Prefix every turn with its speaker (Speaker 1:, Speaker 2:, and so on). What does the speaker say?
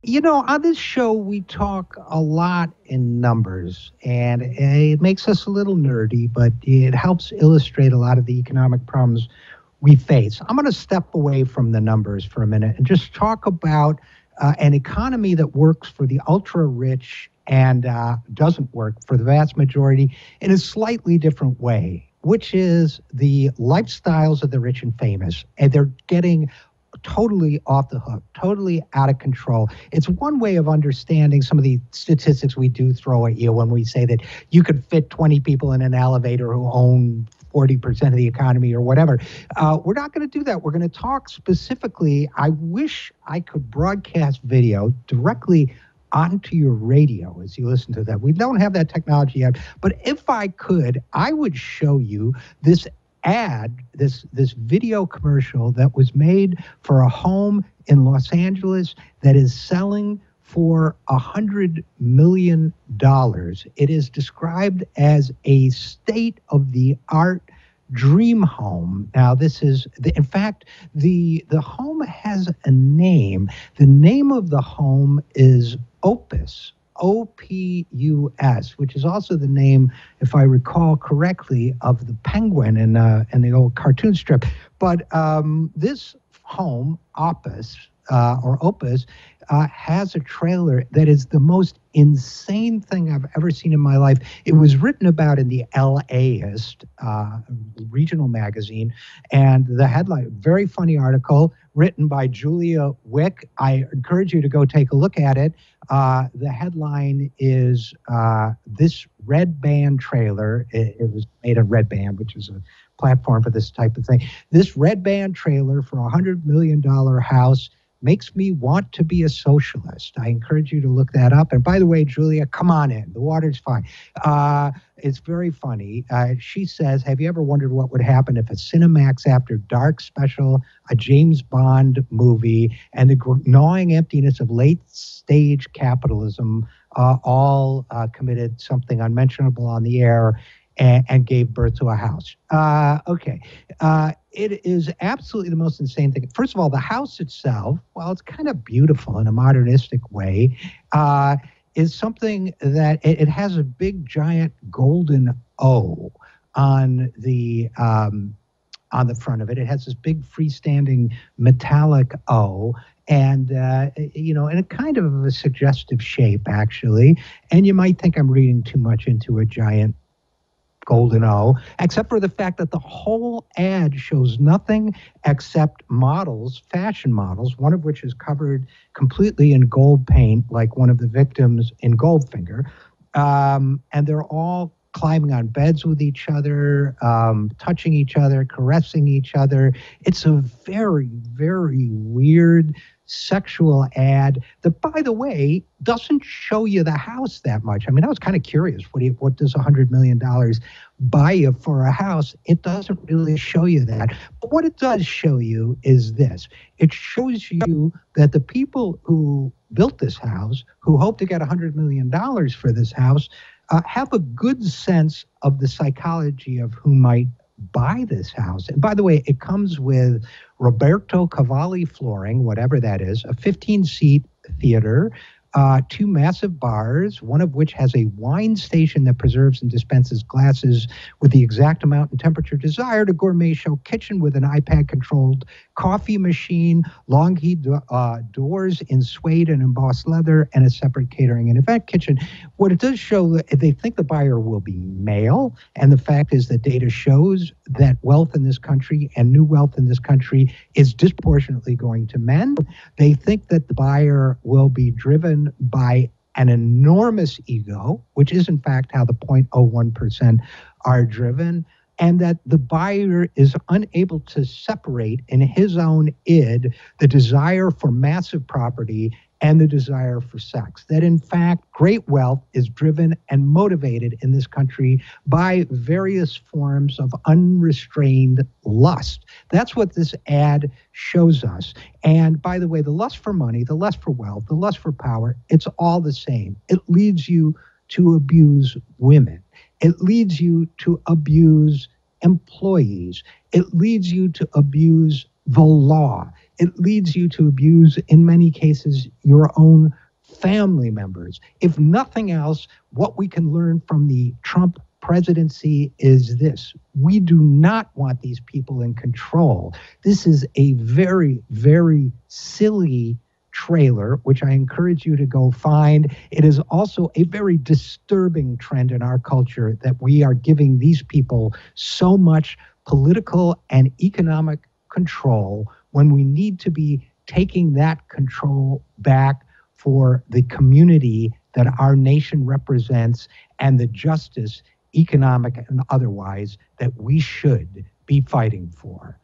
Speaker 1: On this show, we talk a lot in numbers, and it makes us a little nerdy, but it helps illustrate a lot of the economic problems we face. I'm going to step away from the numbers for a minute and just talk about an economy that works for the ultra rich and doesn't work for the vast majority in a slightly different way, which is the lifestyles of the rich and famous. And they're getting totally off the hook, totally out of control. It's one way of understanding some of the statistics we do throw at you when we say that you could fit 20 people in an elevator who own 40% of the economy or whatever. We're not going to do that. We're going to talk specifically. I wish I could broadcast video directly onto your radio as you listen to that. We don't have that technology yet, but if I could, I would show you this ad, this video commercial that was made for a home in Los Angeles that is selling for $100 million. It is described as a state-of-the-art dream home. Now, this is, in fact, the home has a name. The name of the home is Opus. OPUS, which is also the name, if I recall correctly, of the penguin in the old cartoon strip. But this home, Opus, has a trailer that is the most insane thing I've ever seen in my life. It was written about in the LAist regional magazine, and the headline, very funny article written by Julia Wick. I encourage you to go take a look at it. The headline is this red band trailer. It was made of Red Band, which is a platform for this type of thing. This red band trailer for a $100 million house makes me want to be a socialist. I encourage you to look that up. And by the way, Julia, come on in. The water's fine. It's very funny. She says, have you ever wondered what would happen if a Cinemax After Dark special, a James Bond movie, and the gnawing emptiness of late-stage capitalism all committed something unmentionable on the air and gave birth to a house? Okay. It is absolutely the most insane thing. First of all, the house itself, well, it's kind of beautiful in a modernistic way, is something that it has a big, giant golden O on the front of it. It has this big freestanding metallic O. And, in a kind of a suggestive shape, actually. And you might think I'm reading too much into a giant golden O, except for the fact that the whole ad shows nothing except models, fashion models, one of which is covered completely in gold paint, like one of the victims in Goldfinger. And they're all climbing on beds with each other, touching each other, caressing each other. It's a very, very weird sexual ad that, by the way, doesn't show you the house that much. I mean, I was kind of curious. What does $100 million buy you for a house? It doesn't really show you that. But what it does show you is this. It shows you that the people who built this house, who hope to get $100 million for this house, have a good sense of the psychology of who might buy this house. And by the way, it comes with Roberto Cavalli flooring, whatever that is, a 15-seat theater, 2 massive bars, one of which has a wine station that preserves and dispenses glasses with the exact amount and temperature desired, a gourmet show kitchen with an iPad-controlled coffee machine, long heat doors in suede and embossed leather, and a separate catering and event kitchen. What it does show, they think the buyer will be male, and the fact is that data shows that wealth in this country and new wealth in this country is disproportionately going to men. They think that the buyer will be driven by an enormous ego, which is in fact how the 0.01% are driven, and that the buyer is unable to separate in his own id the desire for massive property and the desire for sex. That in fact, great wealth is driven and motivated in this country by various forms of unrestrained lust. That's what this ad shows us. And by the way, the lust for money, the lust for wealth, the lust for power, it's all the same. It leads you to abuse women. It leads you to abuse employees. It leads you to abuse the law. it leads you to abuse, in many cases, your own family members. If nothing else, what we can learn from the Trump presidency is this: we do not want these people in control. This is a very, very silly trailer, which I encourage you to go find. It is also a very disturbing trend in our culture that we are giving these people so much political and economic control when we need to be taking that control back for the community that our nation represents and the justice, economic and otherwise, that we should be fighting for.